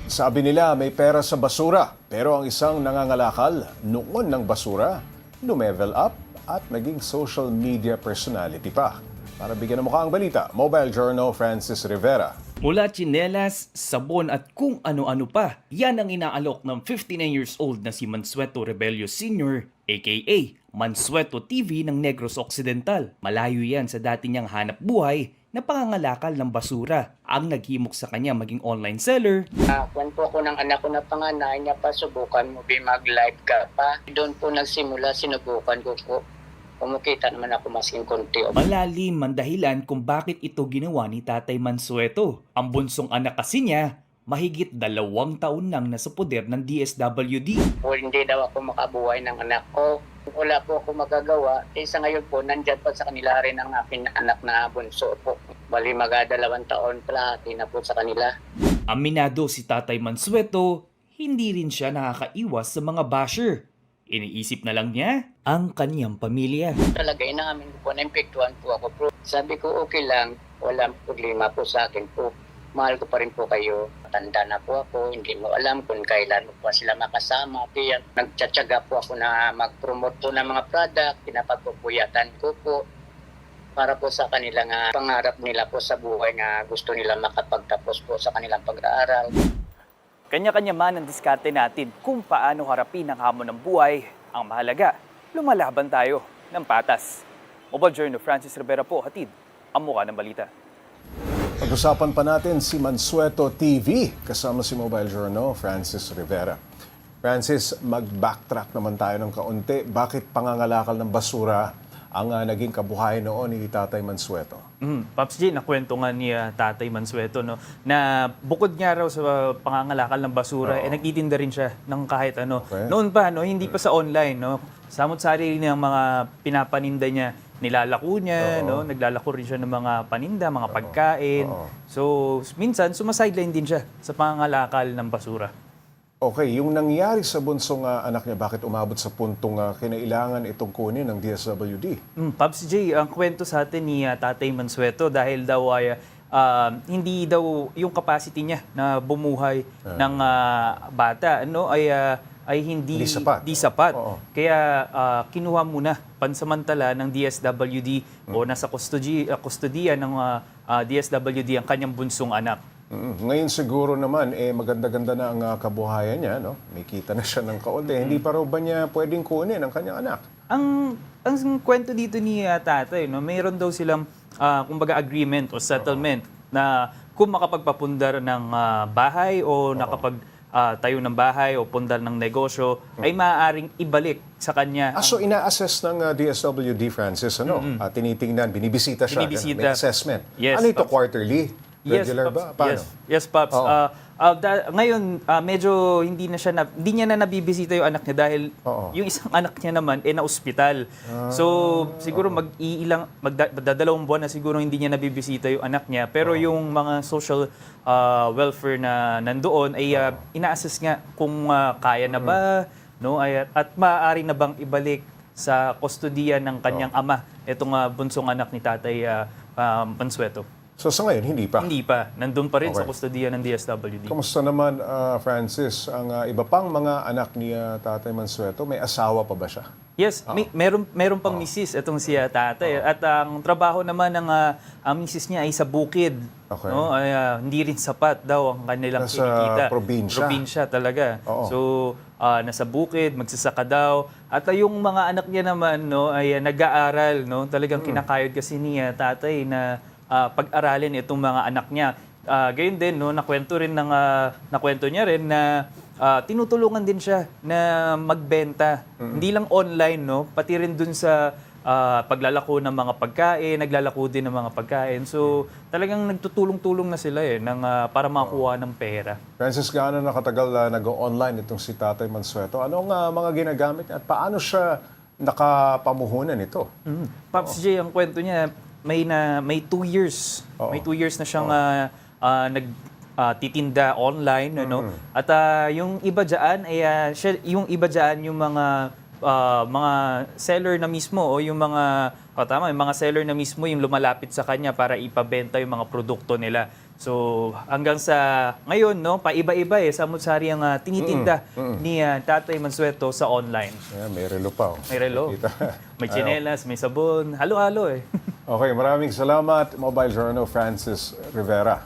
Sabi nila may pera sa basura, pero ang isang nangangalakal noon ng basura, lumevel up at naging social media personality pa. Para bigyan ng mukha ang balita, Mobile Journal Francis Rivera. Mula tsinelas, sabon at kung ano-ano pa, yan ang inaalok ng 59 years old na si Mansueto Rebello Sr. aka Mansueto TV ng Negros Occidental. Malayo yan sa dati niyang hanap buhay na pangangalakal ng basura. Ang naghimok sa kanya maging online seller. Kwan po ako ng anak ko na panganay niya pa, subukan mo mag-live ka pa. Doon po nagsimula, sinubukan ko po. Kumukita naman ako masking konti. Malalim ang dahilan kung bakit ito ginawa ni Tatay Mansueto. Ang bunsong anak kasi niya, mahigit 2 taon nang nasa poder ng DSWD. O hindi daw ako makabuhay ng anak ko. Wala po ako magagawa. Sa ngayon po, nandyan pa sa kanila rin ang aking anak na bunso po. Bali 2 taon kalahati na po sa kanila. Aminado si Tatay Mansueto, hindi rin siya nakakaiwas sa mga basher. Iniisip na lang niya ang kanyang pamilya. Talaga, inaamin ko po, naimpiektuhan po ako po. Sabi ko, okay lang, walang problema po sa akin po. Mahal ko pa rin po kayo. Matanda na po ako, hindi mo alam kung kailan mo pa sila makasama. Kaya nagtsatsaga po ako na mag-promote po ng mga product, pinapagpupuyatan ko po para po sa kanilang pangarap nila po sa buhay na gusto nila makapagtapos po sa kanilang pag-aaral. Kanya-kanya man ang diskarte natin kung paano harapin ang hamon ng buhay. Ang mahalaga, lumalaban tayo ng patas. Mobile Journal Francis Rivera po, hatid ang mukha ng balita. Pag-usapan pa natin si Mansueto TV kasama si Mobile Journal Francis Rivera. Francis, mag-backtrack naman tayo ng kaunti. Bakit pangangalakal ng basura ang naging kabuhayan noon ni Tatay Mansueto? Pops J, nakwento nga ni Tatay Mansueto na bukod nga raw sa pangangalakal ng basura, nagtitinda rin siya ng kahit ano. Okay. Noon pa, hindi pa sa online. Samot-sari ng mga pinapaninda niya, nilalako niya, naglalako rin siya ng mga paninda, mga pagkain. So, minsan, sumasideline din siya sa pangangalakal ng basura. Okay, yung nangyari sa bunsong anak niya, bakit umabot sa puntong kinailangan itong kunin ng DSWD? Pops J, ang kwento sa atin ni Tatay Mansueto dahil daw ay hindi daw yung capacity niya na bumuhay ng bata ay hindi sapat. Kaya kinuha muna pansamantala ng DSWD o nasa kustodiya ng DSWD ang kanyang bunsong anak. Ngayon siguro naman, maganda-ganda na ang kabuhayan niya, no? May kita na siya ng kaunti. Hindi pa raw ba niya pwedeng kunin ang kanyang anak? Ang kwento dito ni tatay, mayroon daw silang kumbaga agreement o settlement na kung makapagpapundar ng bahay o tayo ng bahay o pundar ng negosyo, ay maaaring ibalik sa kanya. So ina-assess ng DSWD, Francis, tinitingnan, binibisita siya. May assessment. Yes, ano ito, Pops. quarterly? Regular ba? Paano? Yes, Pops. Ngayon, medyo hindi niya na nabibisita yung anak niya dahil yung isang anak niya naman na-ospital. So, siguro magdadalawang buwan na siguro hindi niya nabibisita yung anak niya. Pero yung mga social welfare na nandoon ay ina-assess nga kung kaya na ba, at maaari na bang ibalik sa kustodiya ng kanyang ama itong bunsong anak ni Tatay Mansueto. So sa ngayon, hindi pa? Hindi pa. Nandun pa rin sa kustodiya ng DSWD. Kamusta naman, Francis, ang iba pang mga anak ni Tatay Mansueto? May asawa pa ba siya? Yes, meron pang misis itong si tatay. At ang trabaho naman ng misis niya ay sa bukid. Okay. Hindi rin sapat daw ang kanilang Nasa kinikita. probinsya. Probinsya talaga. So, nasa bukid, magsasaka daw. At yung mga anak niya naman ay nag-aaral. Talagang kinakayod kasi niya tatay na pag-aralin itong mga anak niya. Gayon din, nakwento niya rin na tinutulungan din siya na magbenta. Hindi lang online, pati rin dun sa paglalako ng mga pagkain, naglalako din ng mga pagkain. So, talagang nagtutulong-tulong na sila para makakuha ng pera. Francis, gaano nakatagal nag-online itong si Tatay Mansueto? Anong mga ginagamit niya at paano siya nakapamuhunan ito? Pops J, ang kwento niya, may 2 years. May 2 years na siyang nagtitinda online, At yung iba diyan ay yung mga seller na mismo o yung mga yung mga seller na mismo yung lumalapit sa kanya para ipabenta yung mga produkto nila. So hanggang sa ngayon, no, paiba-iba samut-sari ang tinitinda ni Tatay Mansueto sa online. Yeah, may relo pa. Oh. May relo, Kita. may tsinelas, may sabon, halo-halo eh. Okay, maraming salamat, Mobile Journal Francis Rivera.